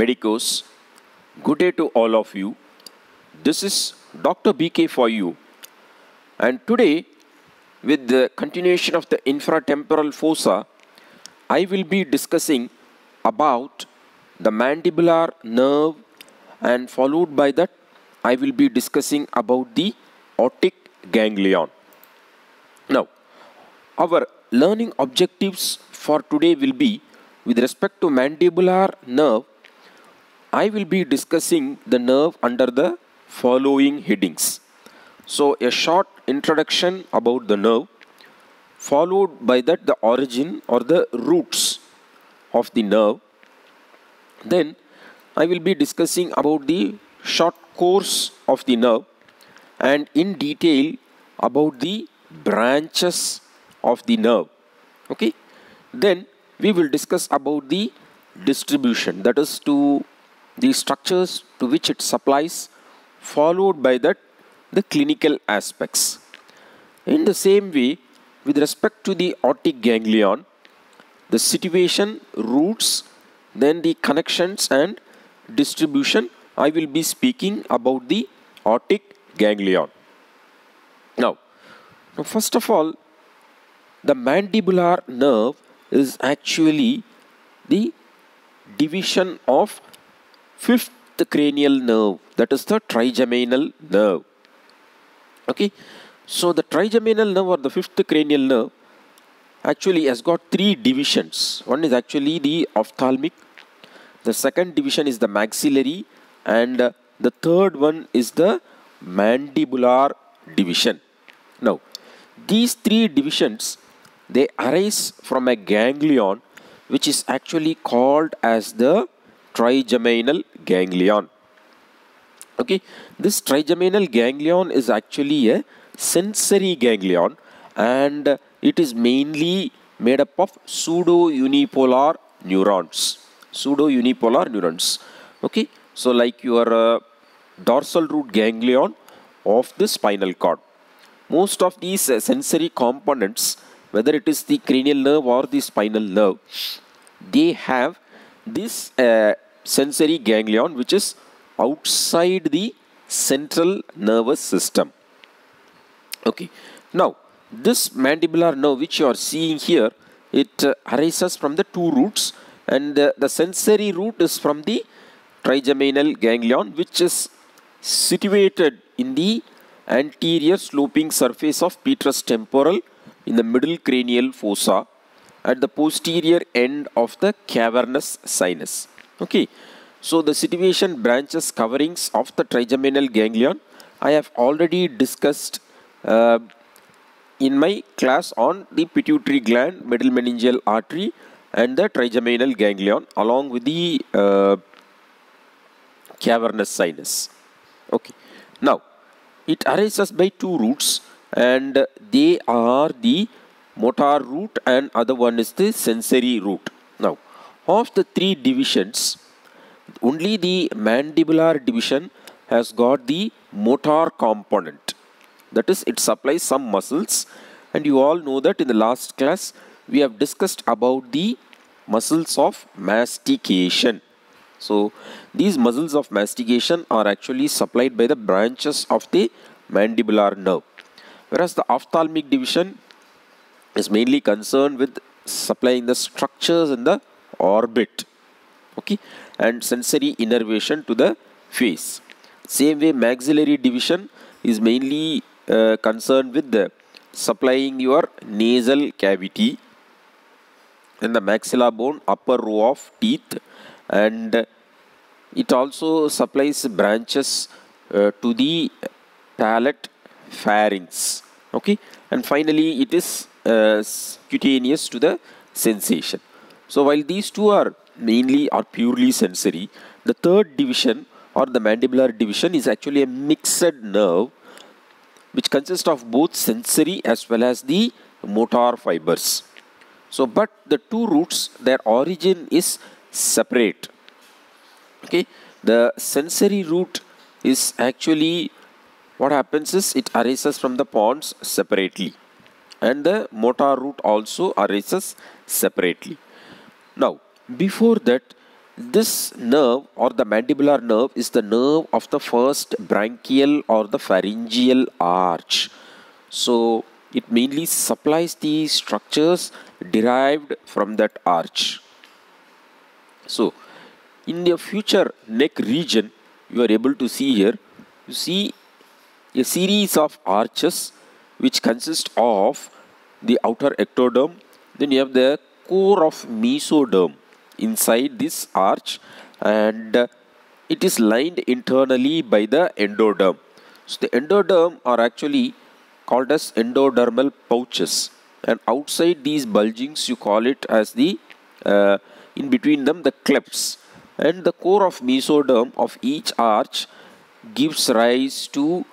Medicos. Good day to all of you. This is Dr. BK for you. And today, with the continuation of the infratemporal fossa, I will be discussing about the mandibular nerve, and followed by that I will be discussing about the otic ganglion. Now, our learning objectives for today will be with respect to mandibular nerve. I will be discussing the nerve under the following headings. So, a short introduction about the nerve, followed by that the origin or the roots of the nerve. Then I will be discussing about the short course of the nerve and in detail about the branches of the nerve. Okay. Then we will discuss about the distribution, that is to the structures to which it supplies, followed by that the clinical aspects. In the same way, with respect to the otic ganglion, the situation, roots, then the connections and distribution, I will be speaking about the otic ganglion. Now, first of all, the mandibular nerve is actually the division of fifth cranial nerve, that is the trigeminal nerve. Okay, so the trigeminal nerve or the fifth cranial nerve actually has got three divisions. One is actually the ophthalmic, the second division is the maxillary, and the third one is the mandibular division. Now, these three divisions, they arise from a ganglion which is actually called as the trigeminal ganglion. Okay, this trigeminal ganglion is actually a sensory ganglion, and it is mainly made up of pseudo-unipolar neurons. Okay, so like your dorsal root ganglion of the spinal cord. Most of these sensory components, whether it is the cranial nerve or the spinal nerve, they have this sensory ganglion which is outside the central nervous system. Okay, now this mandibular nerve which you are seeing here, it arises from the two roots, and the sensory root is from the trigeminal ganglion, which is situated in the anterior sloping surface of petrous temporal in the middle cranial fossa at the posterior end of the cavernous sinus. Okay, so the situation, branches, coverings of the trigeminal ganglion I have already discussed in my class on the pituitary gland, middle meningeal artery, and the trigeminal ganglion along with the cavernous sinus. Okay, now it arises by two roots, and they are the motor root and other one is the sensory root. Now, of the three divisions, only the mandibular division has got the motor component. That is, it supplies some muscles, and you all know that in the last class we have discussed about the muscles of mastication. So, these muscles of mastication are actually supplied by the branches of the mandibular nerve, whereas the ophthalmic division is mainly concerned with supplying the structures in the orbit, okay, and sensory innervation to the face. Same way, maxillary division is mainly concerned with the supplying your nasal cavity and the maxilla bone, upper row of teeth, and it also supplies branches to the palate, pharynx. Okay, and finally it is cutaneous to the sensation. So while these two are mainly or purely sensory, the third division or the mandibular division is actually a mixed nerve which consists of both sensory as well as the motor fibers. So, but the two roots, their origin is separate. Okay, the sensory root is actually, what happens is it arises from the pons separately, and the motor root also arises separately. Now, before that, This nerve or the mandibular nerve is the nerve of the first branchial or the pharyngeal arch. So it mainly supplies the structures derived from that arch. So in the future neck region, you are able to see here, you see a series of arches which consist of the outer ectoderm. Then you have the core of mesoderm inside this arch, and it is lined internally by the endoderm. So the endoderm are actually called as endodermal pouches, and outside these bulgings you call it as the in between them the clefts, and the core of mesoderm of each arch gives rise to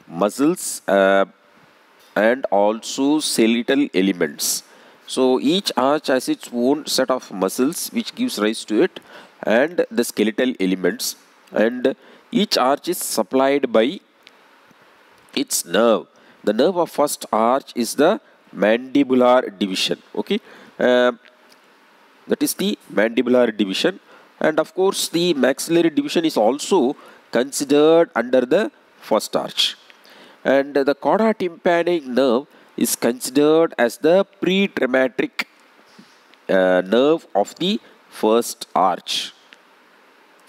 muscles and also skeletal elements. So each arch has its own set of muscles which gives rise to it and the skeletal elements, and each arch is supplied by its nerve. The nerve of first arch is the mandibular division. Okay, that is the mandibular division, and of course the maxillary division is also considered under the first arch. And the cauda tympanic nerve is considered as the pre-traumatic nerve of the first arch.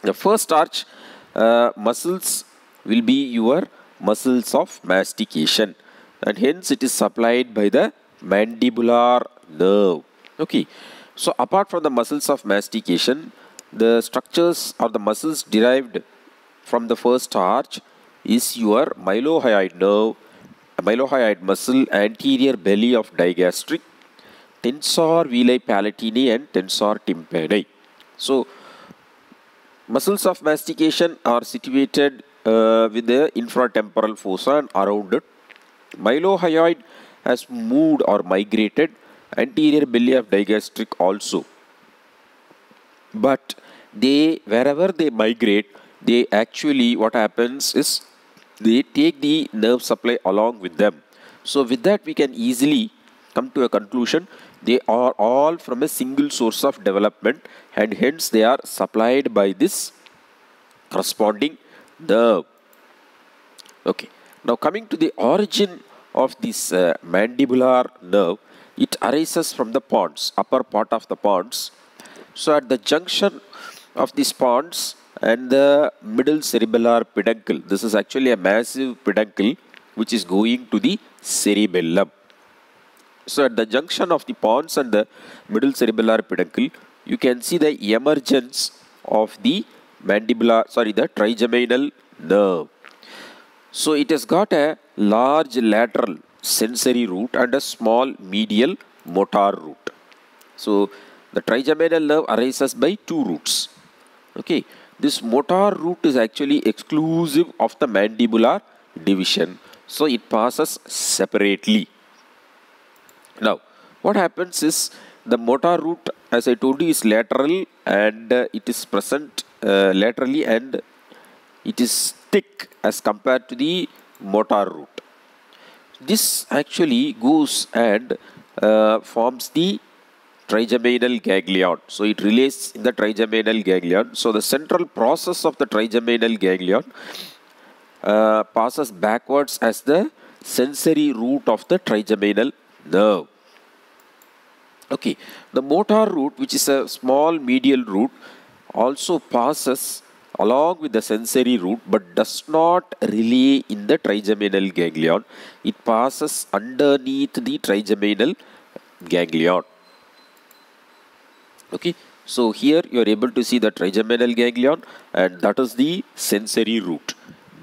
The first arch muscles will be your muscles of mastication, and hence it is supplied by the mandibular nerve. Okay, so apart from the muscles of mastication, the structures or the muscles derived from the first arch is your mylohyoid nerve, mylohyoid muscle, anterior belly of digastric, tensor veli palatini and tensor tympani. So muscles of mastication are situated with the infratemporal fossa and around it. Mylohyoid has moved or migrated anterior belly of digastric also, but they, wherever they migrate, they actually, what happens is they take the nerve supply along with them. So with that we can easily come to a conclusion they are all from a single source of development, and hence they are supplied by this corresponding nerve. Okay, now coming to the origin of this mandibular nerve, it arises from the pons, upper part of the pons. So at the junction of these pons and the middle cerebellar peduncle, this is actually a massive peduncle which is going to the cerebellum. So at the junction of the pons and the middle cerebellar peduncle, you can see the emergence of the the trigeminal nerve. So it has got a large lateral sensory root and a small medial motor root. So the trigeminal nerve arises by two roots. Okay, this motor root is actually exclusive of the mandibular division, so it passes separately. Now what happens is the motor root, as I told you, is lateral, and it is present laterally, and it is thick as compared to the motor root. This actually goes and forms the trigeminal ganglion. So it relays in the trigeminal ganglion. So the central process of the trigeminal ganglion passes backwards as the sensory root of the trigeminal nerve. Okay, the motor root, which is a small medial root, also passes along with the sensory root but does not relay in the trigeminal ganglion. It passes underneath the trigeminal ganglion. Okay, so here you are able to see the trigeminal ganglion, and that is the sensory root.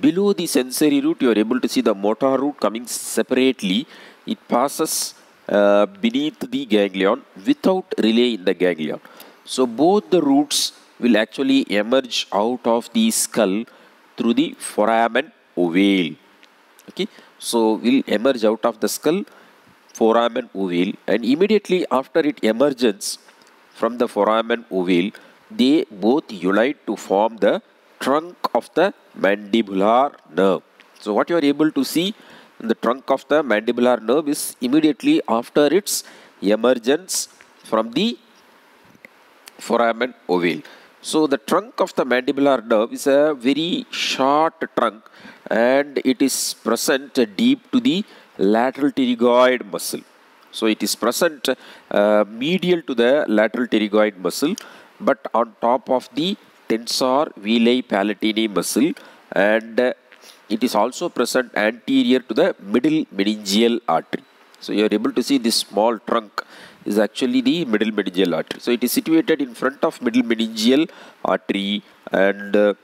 Below the sensory root, you are able to see the motor root coming separately. It passes beneath the ganglion without relay in the ganglion. So both the roots will actually emerge out of the skull through the foramen ovale. Okay, so will emerge out of the skull, foramen ovale, and immediately after it emerges from the foramen ovale, they both unite to form the trunk of the mandibular nerve. So what you are able to see in the trunk of the mandibular nerve is immediately after its emergence from the foramen ovale. So the trunk of the mandibular nerve is a very short trunk, and it is present deep to the lateral pterygoid muscle. So it is present medial to the lateral pterygoid muscle, but on top of the tensor veli palatini muscle, and it is also present anterior to the middle meningeal artery. So you are able to see this small trunk is actually the middle meningeal artery. So it is situated in front of middle meningeal artery and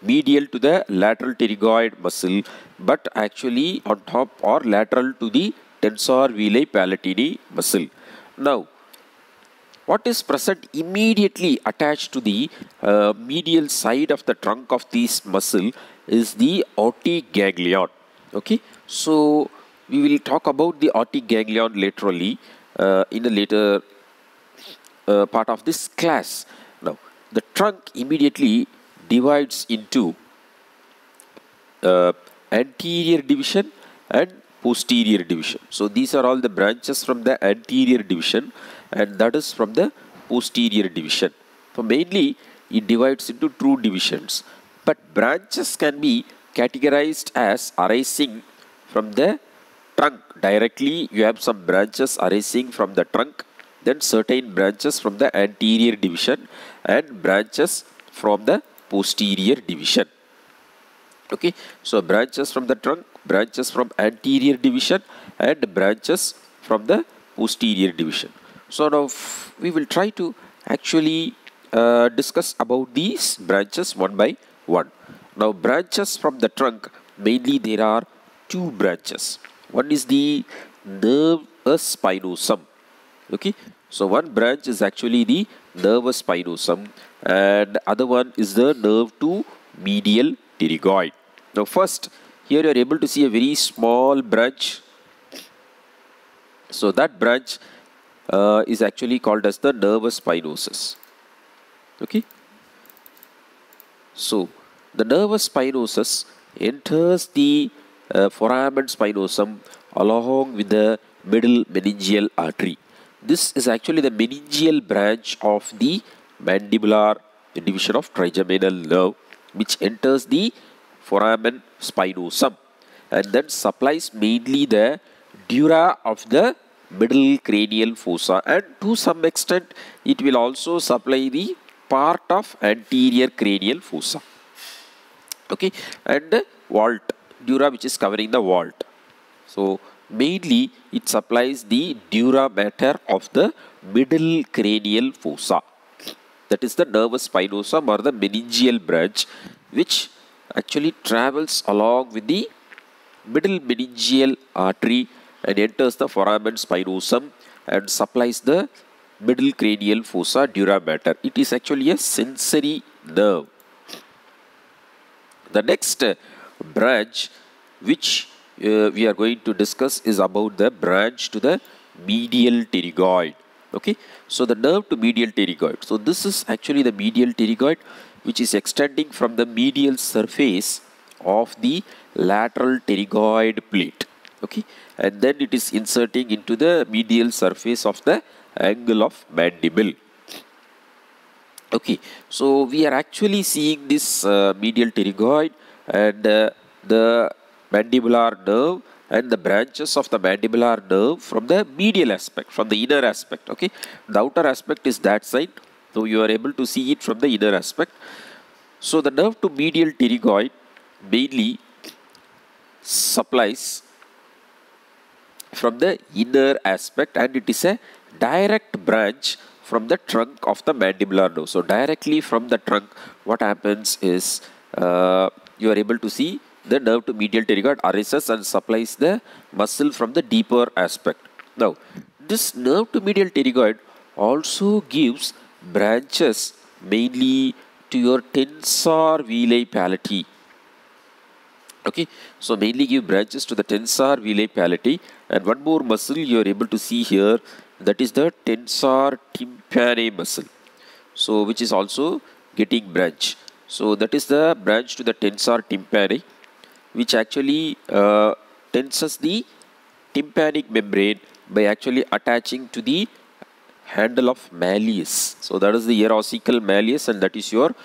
medial to the lateral pterygoid muscle, but actually on top or lateral to the tensor veli palatini muscle. Now, what is present immediately attached to the medial side of the trunk of this muscle is the Otic Ganglion. Okay, so we will talk about the Otic Ganglion laterally in a later part of this class. Now, the trunk immediately divides into anterior division and posterior division. So these are all the branches from the anterior division, and that is from the posterior division. So mainly it divides into two divisions, but branches can be categorized as arising from the trunk. Directly you have some branches arising from the trunk, then certain branches from the anterior division and branches from the posterior division. Okay, so branches from the trunk, branches from anterior division, and branches from the posterior division. So now we will try to actually discuss about these branches one by one. Now, branches from the trunk, mainly there are two branches. One is the nervous spinosum. Okay, so one branch is actually the nervous spinosum, and other one is the nerve to medial Terygoid. Now first, here you are able to see a very small branch. So that branch is actually called as the nervous spinosus. Okay, so the nervous spinosus enters the foramen spinosum along with the middle meningeal artery. This is actually the meningeal branch of the mandibular division of trigeminal nerve, which enters the foramen spinosum and then supplies mainly the dura of the middle cranial fossa, and to some extent it will also supply the part of anterior cranial fossa. Okay, and the vault, dura which is covering the vault. So mainly it supplies the dura mater of the middle cranial fossa. That is the nervous spinosum or the meningeal branch, which actually travels along with the middle meningeal artery and enters the foramen spinosum and supplies the middle cranial fossa dura mater. It is actually a sensory nerve. The next branch which we are going to discuss is about the branch to the medial Terygoid. Okay, so the nerve to medial Terygoid. So this is actually the medial Terygoid, which is extending from the medial surface of the lateral Terygoid plate. Okay, and then it is inserting into the medial surface of the angle of mandible. Okay, so we are actually seeing this medial Terygoid and the mandibular nerve and the branches of the mandibular nerve from the medial aspect, from the inner aspect. Okay, the outer aspect is that side, so you are able to see it from the inner aspect. So the nerve to medial Terygoid mainly supplies from the inner aspect, and it is a direct branch from the trunk of the mandibular nerve. So directly from the trunk, what happens is you are able to see the nerve to medial Terygoid arises and supplies the muscle from the deeper aspect. Now, this nerve to medial Terygoid also gives branches mainly to your tensor veli palati. Okay, so mainly give branches to the tensor veli palati, and one more muscle you are able to see here, that is the tensor tympani muscle. So which is also getting branch. So that is the branch to the tensor tympani, which actually tenses the tympanic membrane by actually attaching to the handle of malleus. So that is the ear ossicle malleus, and that is your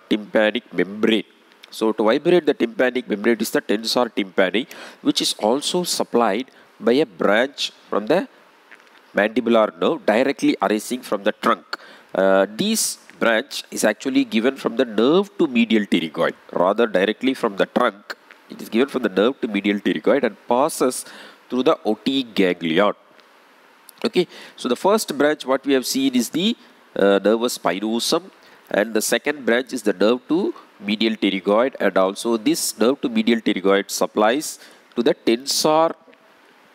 tympanic membrane. So to vibrate the tympanic membrane is the tensor tympani, which is also supplied by a branch from the mandibular nerve directly arising from the trunk. This branch is actually given from the nerve to medial pterygoid, rather directly from the trunk. It is given from the nerve to medial pterygoid and passes through the otic ganglion. Okay, so the first branch what we have seen is the nervous spinosum, and the second branch is the nerve to medial pterygoid, and also this nerve to medial pterygoid supplies to the tensor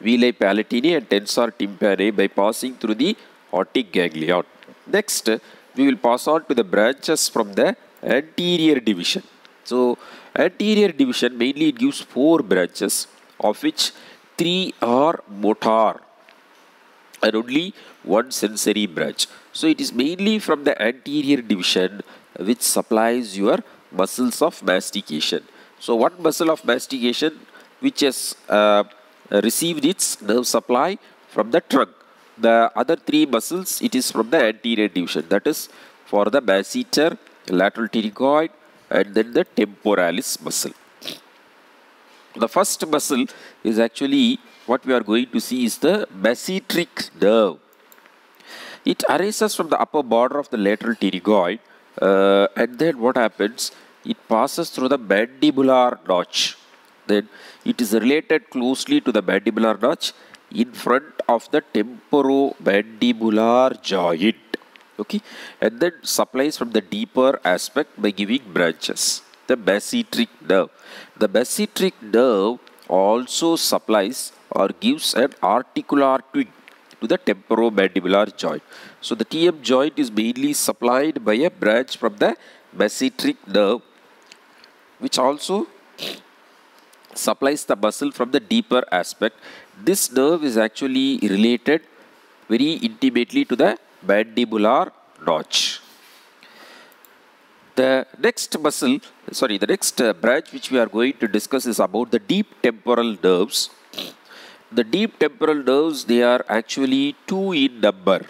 villi palatini and tensor tympani by passing through the otic ganglion. Next, we will pass on to the branches from the anterior division. So, anterior division mainly it gives 4 branches, of which 3 are motor and only 1 sensory branch. So, it is mainly from the anterior division which supplies your muscles of mastication. So, one muscle of mastication which has received its nerve supply from the trunk. The other 3 muscles, it is from the anterior division, that is for the masseter, lateral pterygoid, and then the temporalis muscle. The first muscle is actually what we are going to see is the masseteric nerve. It arises from the upper border of the lateral pterygoid, and then what happens? It passes through the mandibular notch. Then it is related closely to the mandibular notch in front of the temporomandibular joint. Okay, and then supplies from the deeper aspect by giving branches. The masseteric nerve. The masseteric nerve also supplies or gives an articular twig to the temporomandibular joint. So the TM joint is mainly supplied by a branch from the masseteric nerve, which also supplies the muscle from the deeper aspect. This nerve is actually related very intimately to the mandibular notch. The next branch which we are going to discuss is about the deep temporal nerves. The deep temporal nerves, they are actually 2 in number.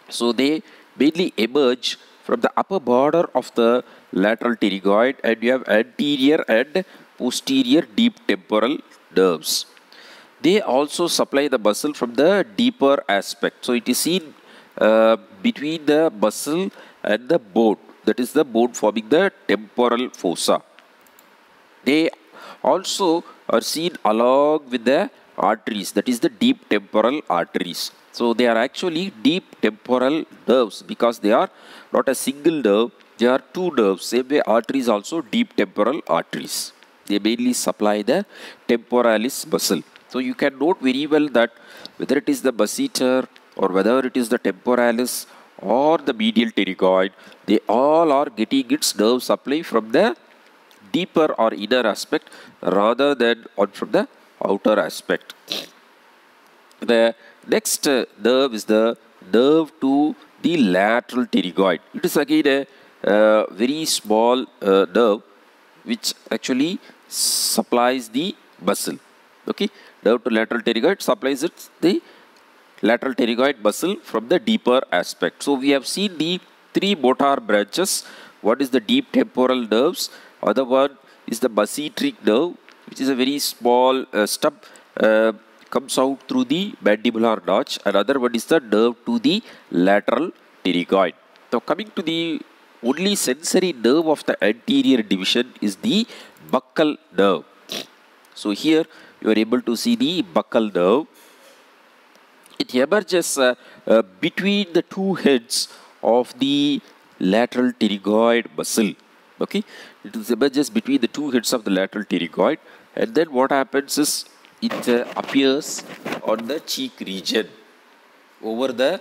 So they mainly emerge from the upper border of the lateral pterygoid, and you have anterior and posterior deep temporal nerves. They also supply the muscle from the deeper aspect. So it is seen between the muscle and the bone, that is the bone forming the temporal fossa. They also are seen along with the arteries, that is the deep temporal arteries. So they are actually deep temporal nerves because they are not a single nerve, they are 2 nerves. Same way arteries also deep temporal arteries. They mainly supply the temporalis muscle. So you can note very well that whether it is the masseter or whether it is the temporalis or the medial pterygoid, they all are getting its nerve supply from the deeper or inner aspect rather than from the outer aspect. The next nerve is the nerve to the lateral pterygoid. It is again a very small nerve which actually supplies the muscle. Okay, nerve to lateral pterygoid supplies the lateral pterygoid muscle from the deeper aspect. So we have seen the 3 motor branches. One is the deep temporal nerves, other one is the masseteric nerve, which is a very small stub, comes out through the mandibular notch. Another one is the nerve to the lateral pterygoid. Now coming to the only sensory nerve of the anterior division is the buccal nerve. So here you are able to see the buccal nerve. It emerges between the 2 heads of the lateral pterygoid muscle. Okay, it emerges between the 2 heads of the lateral pterygoid, and then what happens is it appears on the cheek region over the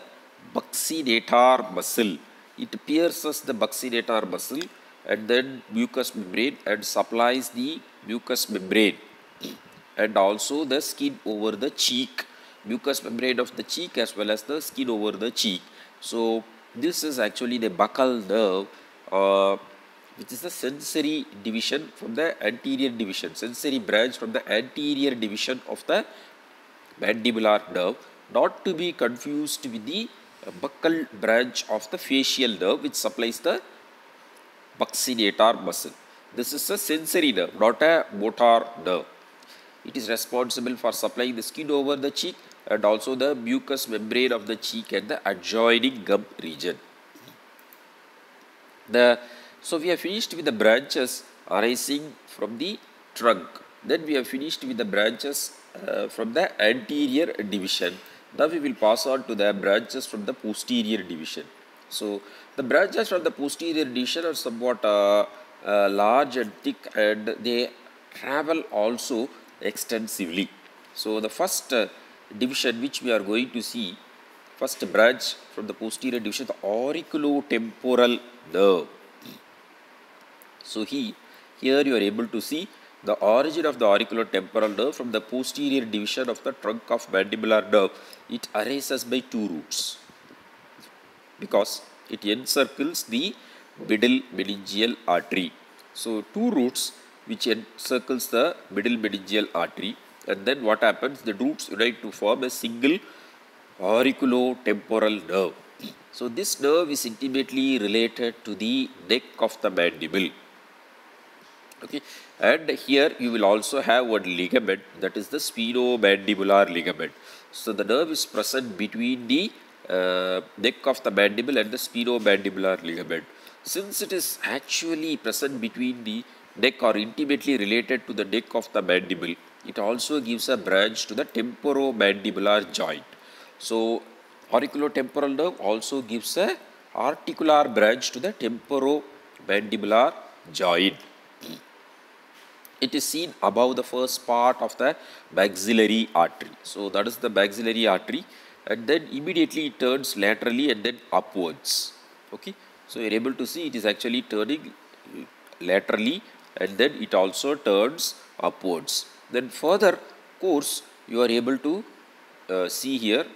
buccinator muscle. It pierces the buccinator muscle and then mucous membrane and supplies the mucous membrane and also the skin over the cheek, mucous membrane of the cheek as well as the skin over the cheek. So this is actually the buccal nerve, which is the sensory division from the anterior division, sensory branch from the anterior division of the mandibular nerve. not to be confused with the buccal branch of the facial nerve which supplies the buccinator muscle. This is a sensory nerve, not a motor nerve. It is responsible for supplying the skin over the cheek and also the mucous membrane of the cheek and the adjoining gum region. So we have finished with the branches arising from the trunk. Then we have finished with the branches from the anterior division. Now we will pass on to the branches from the posterior division. So the branches from the posterior division are somewhat large and thick, and they travel also extensively. So the first division which we are going to see, first branch from the posterior division, the auriculotemporal nerve. So here you are able to see the origin of the auriculotemporal nerve from the posterior division of the trunk of mandibular nerve. It arises by two roots because it encircles the middle meningeal artery. So two roots which encircles the middle meningeal artery, and then what happens, the roots unite to form a single auriculotemporal nerve. So this nerve is intimately related to the neck of the mandible. Okay, and here you will also have one ligament, that is the spinomandibular ligament. So the nerve is present between the neck of the mandible and the spinomandibular ligament. Since it is actually present between the neck or intimately related to the neck of the mandible, it also gives a branch to the temporomandibular joint. So auriculotemporal nerve also gives a articular branch to the temporomandibular joint. It is seen above the first part of the maxillary artery. So that is the maxillary artery, and then immediately it turns laterally and then upwards. Okay, so you are able to see it is actually turning laterally and then it also turns upwards. Then further course you are able to see here.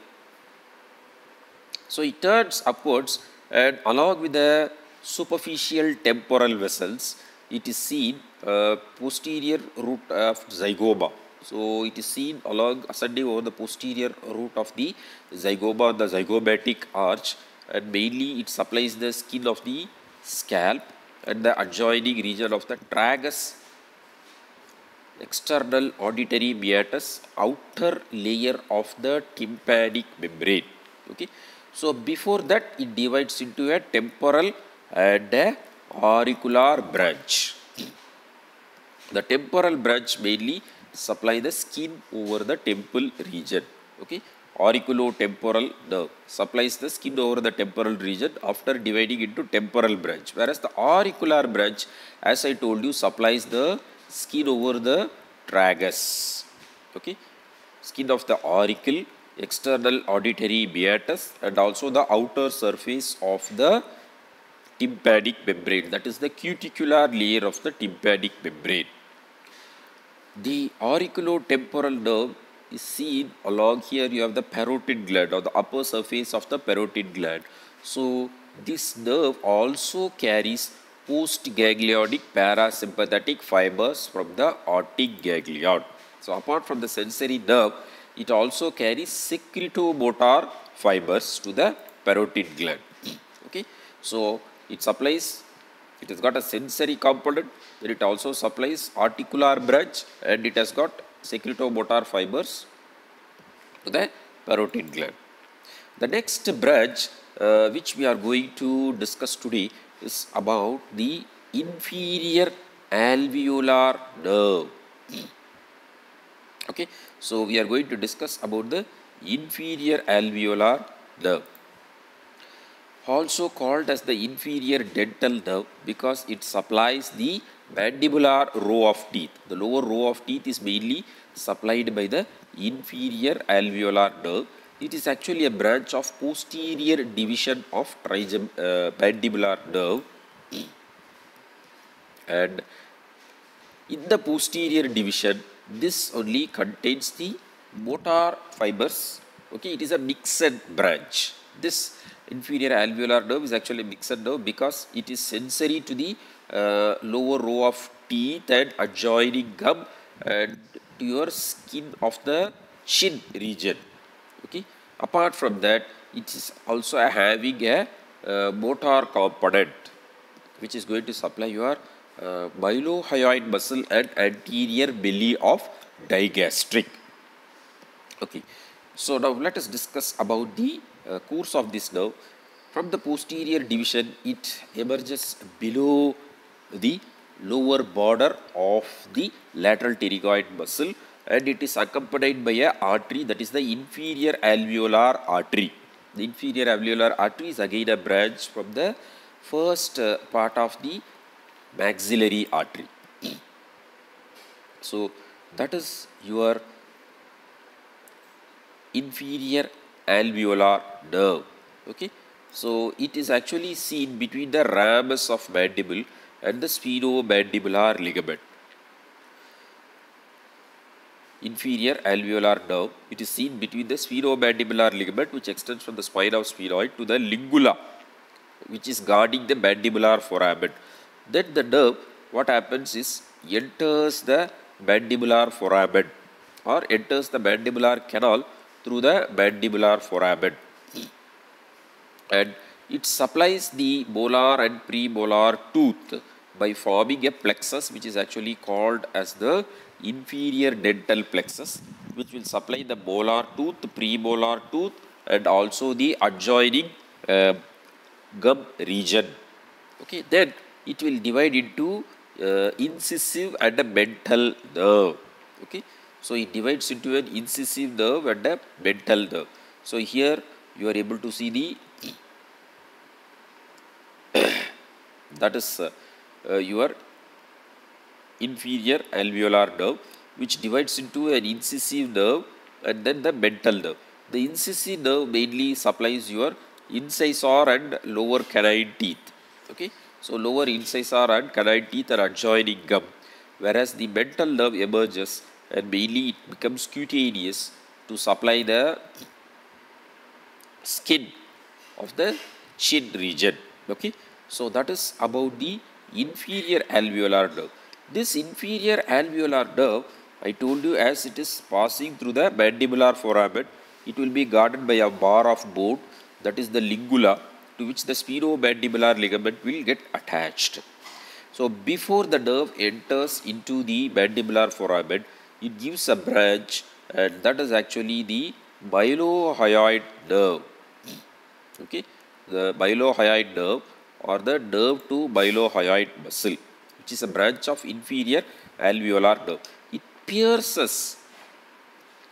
So it turns upwards, and along with the superficial temporal vessels, it is seen posterior root of zygoma. So it is seen along ascending over the posterior root of the zygoma, the zygomatic arch, and mainly it supplies the skin of the scalp and the adjoining region of the tragus, external auditory meatus, outer layer of the tympanic membrane. Okay, so before that it divides into a temporal and a auricular branch. The temporal branch mainly supply the skin over the temple region. Okay, auriculotemporal nerve supplies the skin over the temporal region after dividing into temporal branch, whereas the auricular branch, as I told you, supplies the skin over the tragus. Okay, skin of the auricle, external auditory meatus, and also the outer surface of the tympanic membrane, that is the cuticular layer of the tympanic membrane. The auriculotemporal nerve is seen along here. You have the parotid gland, or the upper surface of the parotid gland. So this nerve also carries postganglionic parasympathetic fibers from the otic ganglion. So apart from the sensory nerve, it also carries secretomotor fibers to the parotid gland. Okay, so it supplies, it has got a sensory component, then it also supplies articular branch, and it has got secretomotor fibers to the parotid gland. The next branch which we are going to discuss today is about the inferior alveolar nerve. Okay, so we are going to discuss about the inferior alveolar nerve, also called as the inferior dental nerve because it supplies the mandibular row of teeth. The lower row of teeth is mainly supplied by the inferior alveolar nerve. It is actually a branch of posterior division of mandibular nerve, and in the posterior division this only contains the motor fibers. Okay, it is a mixed branch. This inferior alveolar nerve is actually a mixed nerve because it is sensory to the lower row of teeth and adjoining gum and to your skin of the chin region. Okay, Apart from that, it is also having a motor component which is going to supply your mylohyoid muscle and anterior belly of digastric. Okay, so now let us discuss about the course of this nerve. From the posterior division, it emerges below the lower border of the lateral pterygoid muscle, and it is accompanied by a artery, that is the inferior alveolar artery. The inferior alveolar artery is again a branch from the first part of the maxillary artery. So that is your inferior alveolar nerve. Okay, so it is actually seen between the ramus of mandible and the sphenomandibular ligament. Inferior alveolar nerve, it is seen between the sphenomandibular ligament, which extends from the spine of sphenoid, to the lingula, which is guarding the mandibular foramen. Then the nerve, what happens is, enters the mandibular foramen or enters the mandibular canal through the mandibular foramen, and it supplies the molar and premolar tooth by forming a plexus which is actually called as the inferior dental plexus, which will supply the molar tooth, premolar tooth, and also the adjoining gum region. Okay, then it will divide into incisive and a mental nerve. Okay, so it divides into an incisive nerve and a mental nerve. So here you are able to see the that is your inferior alveolar nerve, which divides into an incisive nerve and then the mental nerve. The incisive nerve mainly supplies your incisor and lower canine teeth. Okay, so lower incisor and canine teeth are adjoining gum, whereas the mental nerve emerges and mainly it becomes cutaneous to supply the skin of the chin region. Okay, so that is about the inferior alveolar nerve. This inferior alveolar nerve, I told you, as it is passing through the mandibular foramen, it will be guarded by a bar of bone, that is the lingula, to which the sphenomandibular ligament will get attached. So before the nerve enters into the mandibular foramen, it gives a branch, and that is actually the mylohyoid nerve. Okay, the mylohyoid nerve or the nerve to mylohyoid muscle, which is a branch of inferior alveolar nerve. It pierces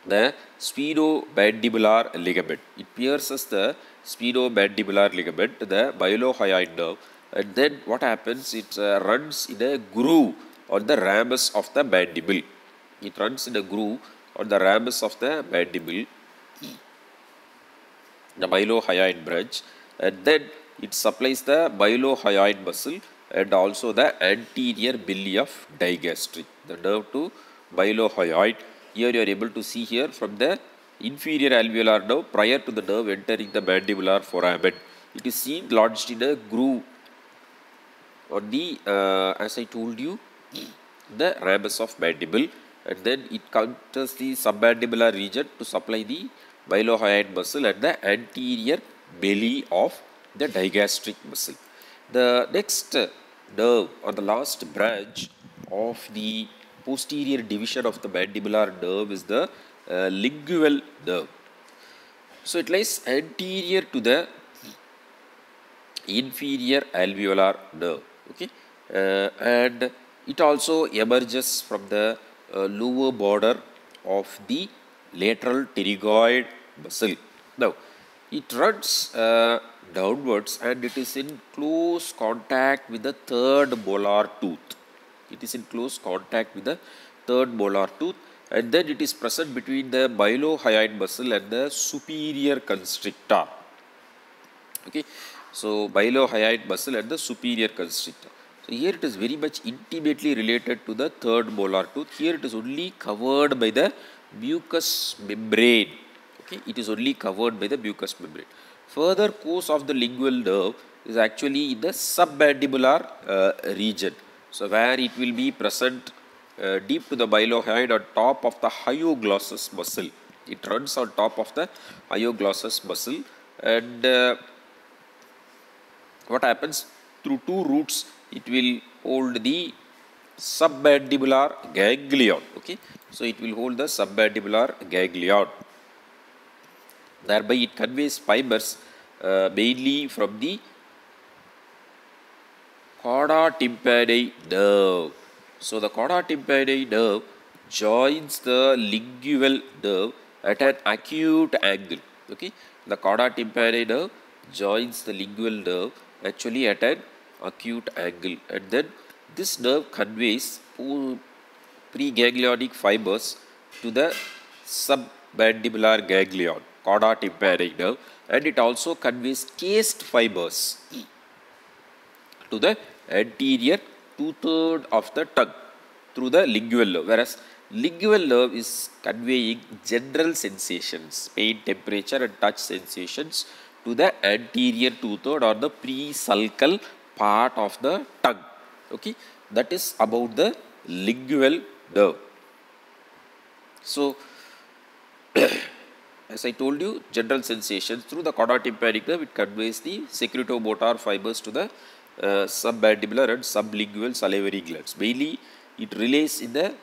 the sphenomandibular ligament. It pierces the sphenomandibular ligament, the mylohyoid nerve, and then what happens? It runs in a groove on the ramus of the mandible. It runs in a groove on the ramus of the mandible, the mylohyoid branch, and then it supplies the mylohyoid muscle and also the anterior belly of digastric, the nerve to mylohyoid. Here you are able to see here from the inferior alveolar nerve prior to the nerve entering the mandibular foramen. It is seen lodged in a groove on the, as I told you, the ramus of mandible, and then it enters the submandibular region to supply the mylohyoid muscle and the anterior belly of the digastric muscle. The next nerve or the last branch of the posterior division of the mandibular nerve is the lingual nerve. So it lies anterior to the inferior alveolar nerve. Okay, and it also emerges from the lower border of the lateral pterygoid muscle. Now it runs downwards and it is in close contact with the third molar tooth. It is in close contact with the third molar tooth, and then it is present between the mylohyoid muscle and the superior constrictor. Okay, so mylohyoid muscle and the superior constrictor. So here it is very much intimately related to the third molar tooth. Here it is only covered by the mucous membrane. Okay, it is only covered by the mucous membrane. Further course of the lingual nerve is actually in the submandibular region. So where it will be present deep to the mylohyoid on top of the hyoglossus muscle. It runs on top of the hyoglossus muscle, and what happens, through two roots it will hold the submandibular ganglion. Okay, so it will hold the submandibular ganglion. Thereby it conveys fibers mainly from the cauda tympani nerve. So the cauda tympani nerve joins the lingual nerve at an acute angle. Okay, the cauda tympani nerve joins the lingual nerve actually at an acute angle, and then this nerve conveys preganglionic fibers to the submandibular ganglion, cauda tympani nerve, and it also conveys cased fibers to the anterior two-thirds of the tongue through the lingual nerve, whereas lingual nerve is conveying general sensations, pain, temperature and touch sensations to the anterior two-thirds or the pre-sulcal part of the tongue. Okay, that is about the lingual nerve. So, as I told you, general sensations through the cauda tympanic nerve, it conveys the secretomotor fibers to the submandibular and sublingual salivary glands. Mainly, it relays in the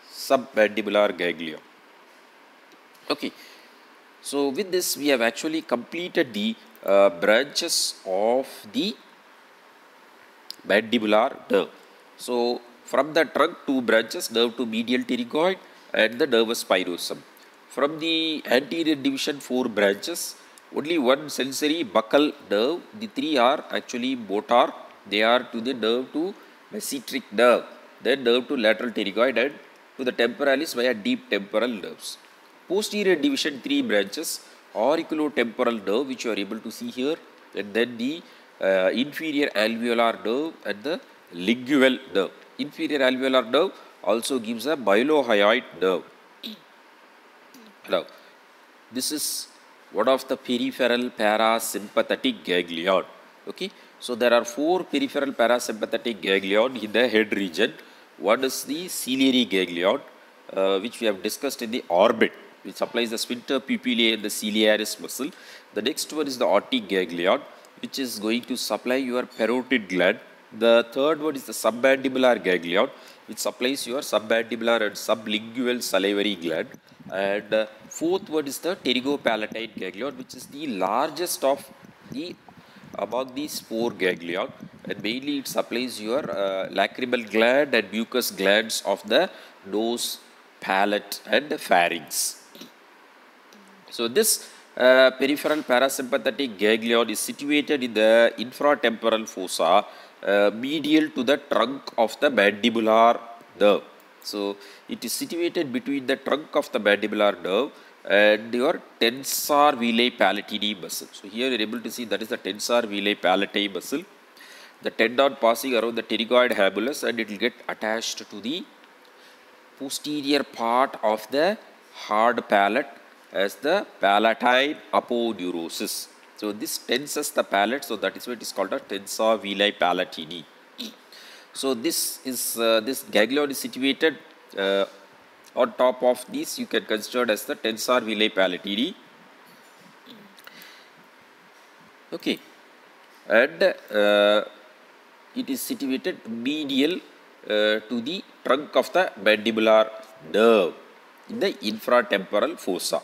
submandibular ganglion. Okay. So, with this we have actually completed the branches of the mandibular nerve. So, from the trunk, two branches, nerve to medial pterygoid and the nervus spinosum. From the anterior division, four branches, only one sensory buccal nerve. The three are actually motor. They are to the nerve to mesenteric nerve, then nerve to lateral pterygoid and to the temporalis via deep temporal nerves. Posterior division, three branches, auriculotemporal nerve, which you are able to see here, and then the inferior alveolar nerve and the lingual nerve. Inferior alveolar nerve also gives a mylohyoid nerve. Now, this is one of the peripheral parasympathetic ganglion. Okay, so there are four peripheral parasympathetic ganglion in the head region. One is the ciliary ganglion, which we have discussed in the orbit, which supplies the sphincter pupillae and the ciliaris muscle. The next one is the Otic Ganglion, which is going to supply your parotid gland. The third one is the submandibular ganglion, which supplies your submandibular and sublingual salivary gland. And fourth one is the pterygopalatine ganglion, which is the largest of the among these four ganglion, and mainly it supplies your lacrimal gland and mucous glands of the nose, palate and pharynx. So this peripheral parasympathetic ganglion is situated in the infratemporal fossa, medial to the trunk of the mandibular nerve. So it is situated between the trunk of the mandibular nerve and your tensor veli palatini muscle. So here you are able to see that is the tensor veli palatini muscle. The tendon passing around the pterygoid hamulus, and it will get attached to the posterior part of the hard palate as the palatine aponeurosis. So this tenses the palate, so that is why it is called a tensor veli palatini. So this is this ganglion is situated on top of this. You can consider as the tensor veli palatini. Okay, and it is situated medial to the trunk of the mandibular nerve in the infratemporal fossa.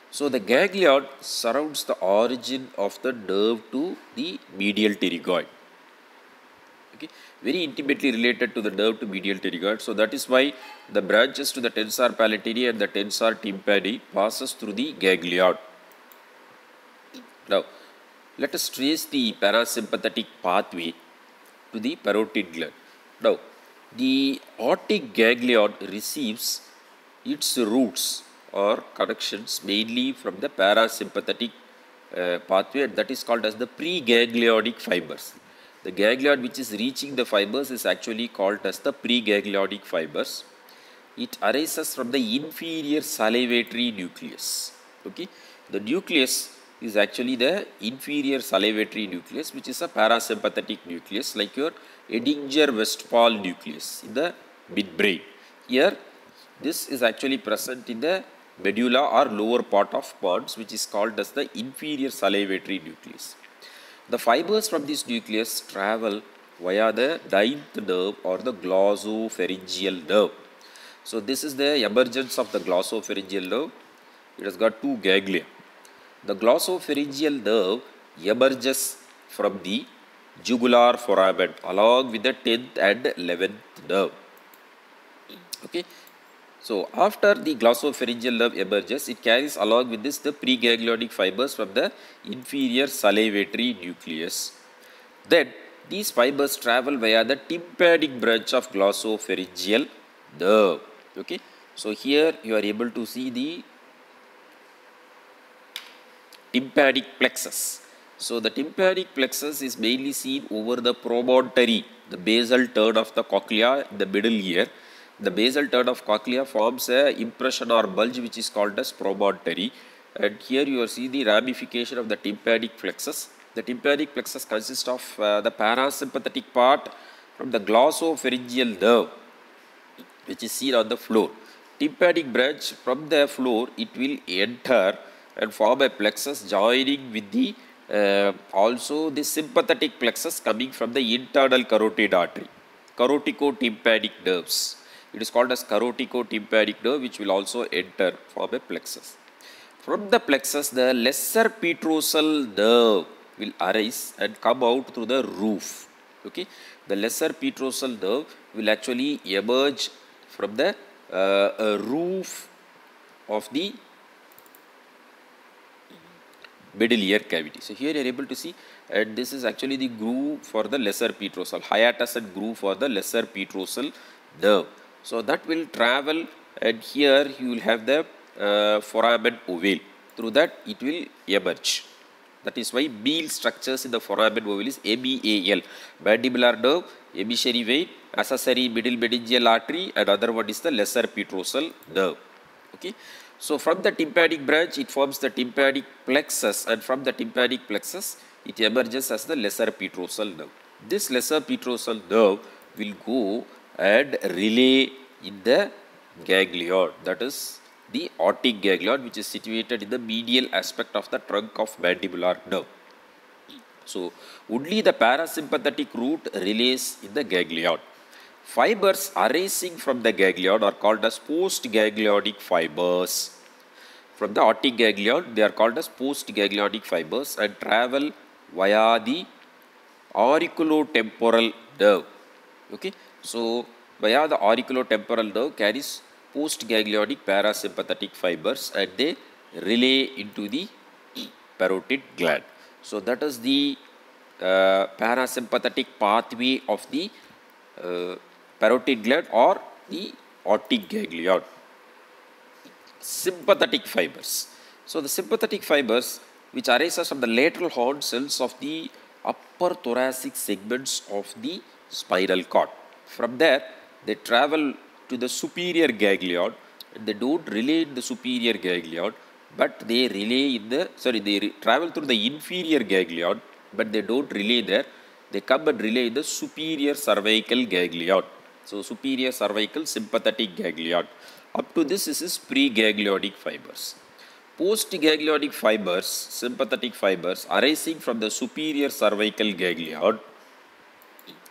So the ganglion surrounds the origin of the nerve to the medial pterygoid. Okay, very intimately related to the nerve to medial pterygoid. So that is why the branches to the tensor palatini and the tensor tympani passes through the ganglion. Now, let us trace the parasympathetic pathway to the parotid gland. Now, the Otic Ganglion receives its roots or connections mainly from the parasympathetic pathway, and that is called as the preganglionic fibers. The ganglion which is reaching the fibers is actually called as the preganglionic fibers. It arises from the inferior salivatory nucleus. Okay, the nucleus is actually the inferior salivatory nucleus, which is a parasympathetic nucleus like your Edinger-Westphal nucleus in the midbrain. Here This is actually present in the medulla or lower part of pons, which is called as the inferior salivatory nucleus. The fibers from this nucleus travel via the ninth nerve or the glossopharyngeal nerve. So this is the emergence of the glossopharyngeal nerve. It has got two ganglia. The glossopharyngeal nerve emerges from the jugular foramen along with the 10th and 11th nerve. Okay. So after the glossopharyngeal nerve emerges, it carries along with this the preganglionic fibers from the inferior salivatory nucleus. Then these fibers travel via the tympanic branch of glossopharyngeal nerve. Okay. So here you are able to see the tympanic plexus. So the tympanic plexus is mainly seen over the promontory, the basal turn of the cochlea in the middle ear. The basal turn of cochlea forms a impression or bulge which is called as promontory, and here you see the ramification of the tympanic plexus. The tympanic plexus consists of the parasympathetic part from the glossopharyngeal nerve, which is seen on the floor. Tympanic branch from the floor, it will enter and form a plexus joining with the also the sympathetic plexus coming from the internal carotid artery, caroticotympanic nerves. It is called as caroticotympanic nerve, which will also enter form a plexus. From the plexus, the lesser petrosal nerve will arise and come out through the roof. Okay, the lesser petrosal nerve will actually emerge from the roof of the middle ear cavity. So here you are able to see, and this is actually the groove for the lesser petrosal, hiatus and groove for the lesser petrosal nerve. So that will travel, and here you will have the foramen ovale. Through that it will emerge. That is why meal structures in the foramen ovale is MEAL, mandibular nerve, emissary vein, accessory middle meningeal artery, and other one is the lesser petrosal nerve. Okay. So from the tympanic branch it forms the tympanic plexus, and from the tympanic plexus it emerges as the lesser petrosal nerve. This lesser petrosal nerve will go and relay in the ganglion, that is the otic ganglion, which is situated in the medial aspect of the trunk of mandibular nerve. So only the parasympathetic route relays in the ganglion. Fibers arising from the ganglion are called as postganglionic fibers. From the otic ganglion, they are called as postganglionic fibers and travel via the auriculotemporal nerve. Okay, so via the auriculotemporal nerve carries postganglionic parasympathetic fibers, and they relay into the parotid gland. So that is the parasympathetic pathway of the parotid gland or the otic ganglion. Sympathetic fibers. So the sympathetic fibers which arises from the lateral horn cells of the upper thoracic segments of the spinal cord. From there they travel to the superior ganglion. They don't relay in the superior ganglion, but they relay in the travel through the inferior ganglion, but they don't relay there. They come and relay in the superior cervical ganglion. So superior cervical sympathetic ganglion. Up to this is preganglionic fibers. Postganglionic fibers, sympathetic fibers arising from the superior cervical ganglion,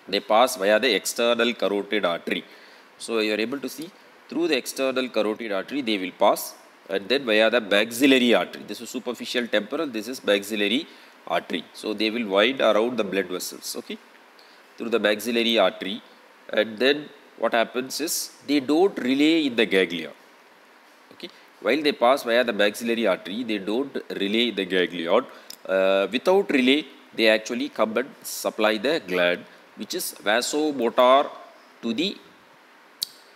they pass via the external carotid artery. So you are able to see through the external carotid artery they will pass, and then via the maxillary artery. This is superficial temporal, this is maxillary artery. So they will wind around the blood vessels, okay, through the maxillary artery, and then what happens is they don't relay in the ganglia. Okay, while they pass via the maxillary artery, they don't relay in the ganglion. Without relay, they actually come and supply the gland, which is vasomotor to the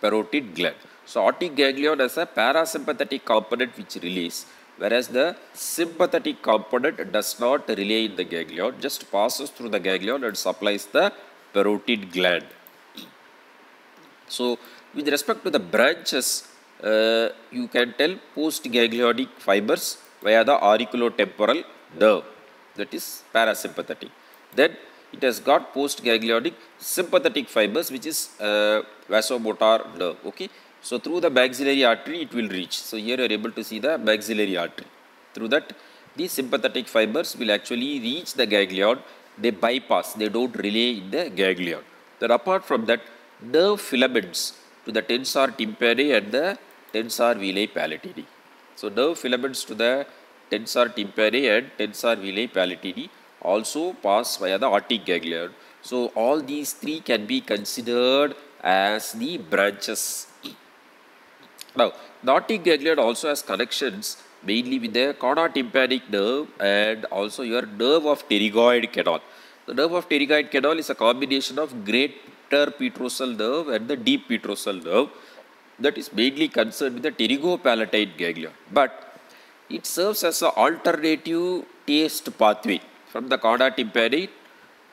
parotid gland. So otic ganglion has a parasympathetic component which relays, whereas the sympathetic component does not relay in the ganglion, just passes through the ganglion and supplies the parotid gland. So with respect to the branches, you can tell postganglionic fibers via the auriculotemporal nerve, that is parasympathetic. Then it has got postganglionic sympathetic fibers, which is vasomotor nerve. Okay, So through the maxillary artery it will reach. So here you are able to see the maxillary artery. Through that these sympathetic fibers will actually reach the ganglion. They bypass, they don't relay in the ganglion. Then apart from that, nerve filaments to the tensor tympani and the tensor veli palatini. So nerve filaments to the tensor tympani and tensor veli palatini also pass via the Otic Ganglion. So all these three can be considered as the branches. Now the Otic Ganglion also has connections mainly with the Tympanic nerve and also your nerve of Terygoid canal. The nerve of Terygoid canal is a combination of greater petrosal nerve and the deep petrosal nerve that is mainly concerned with the pterygopalatine ganglion. But it serves as an alternative taste pathway from the chorda tympani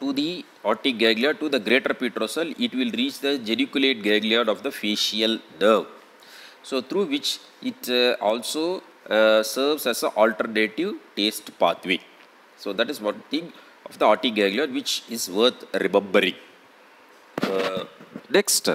to the Otic Ganglion to the greater petrosal. It will reach the geniculate ganglion of the facial nerve. So through which it also serves as an alternative taste pathway. So that is one thing of the Otic Ganglion which is worth remembering. Next,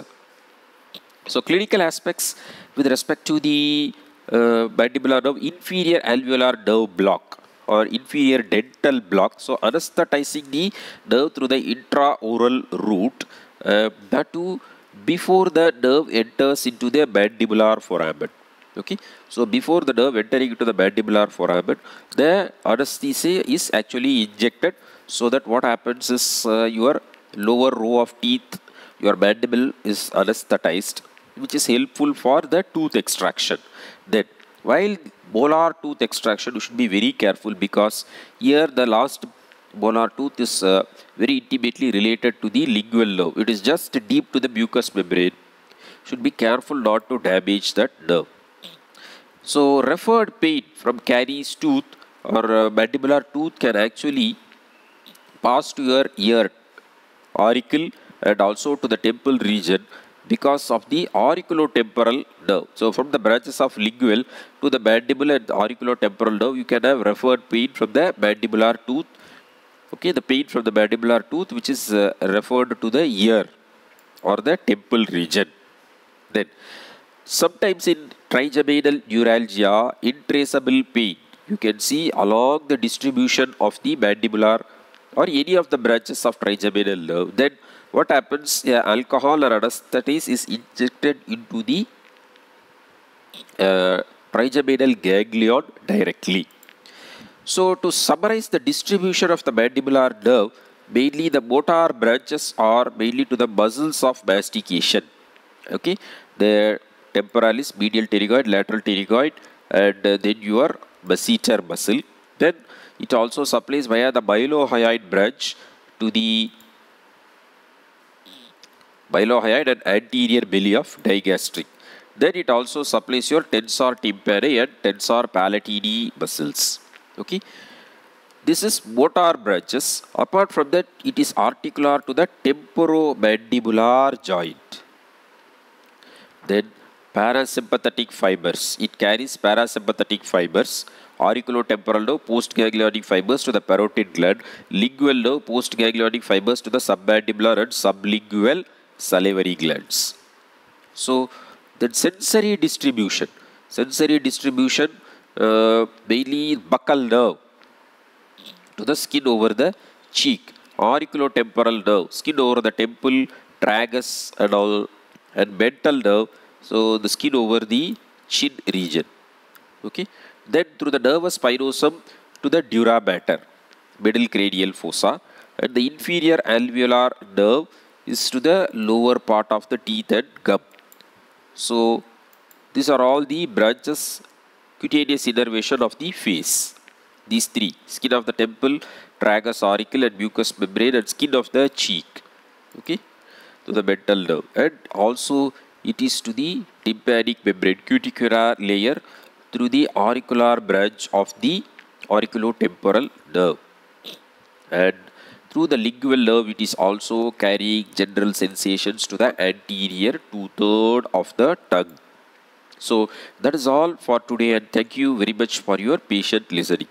so clinical aspects with respect to the mandibular nerve, inferior alveolar nerve block or inferior dental block. So anesthetizing the nerve through the intraoral route, that too before the nerve enters into the mandibular foramen. Okay, so before the nerve entering into the mandibular foramen, the anesthesia is actually injected, so that what happens is your lower row of teeth, your mandible is anesthetized, which is helpful for the tooth extraction. Then while molar tooth extraction, you should be very careful, because here the last molar tooth is very intimately related to the lingual nerve. It is just deep to the mucous membrane. Should be careful not to damage that nerve. So referred pain from caries tooth or mandibular tooth can actually pass to your ear, auricle, and also to the temple region because of the auriculotemporal nerve. So from the branches of lingual to the mandibular and the auriculotemporal nerve, you can have referred pain from the mandibular tooth. Okay, the pain from the mandibular tooth which is referred to the ear or the temple region. Then sometimes in trigeminal neuralgia, intraceable pain you can see along the distribution of the mandibular or any of the branches of trigeminal nerve. Then what happens? Alcohol or anesthetic is injected into the trigeminal ganglion directly. So to summarize the distribution of the mandibular nerve, mainly the motor branches are mainly to the muscles of mastication. Okay, the temporalis, medial pterygoid, lateral pterygoid, and then your masseter muscle. Then it also supplies via the mylohyoid branch to the mylohyoid and anterior belly of digastric. Then it also supplies your tensor tympani and tensor palatini muscles. Okay, this is motor branches. Apart from that, it is articular to the temporomandibular joint. Then parasympathetic fibers. It carries parasympathetic fibers. Auriculotemporal nerve, postganglionic fibers to the parotid gland. Lingual nerve, postganglionic fibers to the submandibular and sublingual salivary glands. So the sensory distribution. Mainly buccal nerve to the skin over the cheek. Auriculotemporal nerve, skin over the temple, tragus and all, and mental nerve, so the skin over the chin region. Okay, then through the nervous spinosum to the dura mater, middle cranial fossa, and the inferior alveolar nerve is to the lower part of the teeth and gum. So these are all the branches, cutaneous innervation of the face. These three: skin of the temple, tragus, auricle, and mucous membrane, and skin of the cheek. Okay, to the mental nerve, and also it is to the tympanic membrane, cuticular layer, through the auricular branch of the auriculotemporal nerve, and through the lingual nerve it is also carrying general sensations to the anterior 2/3 of the tongue. So that is all for today, and thank you very much for your patient listening.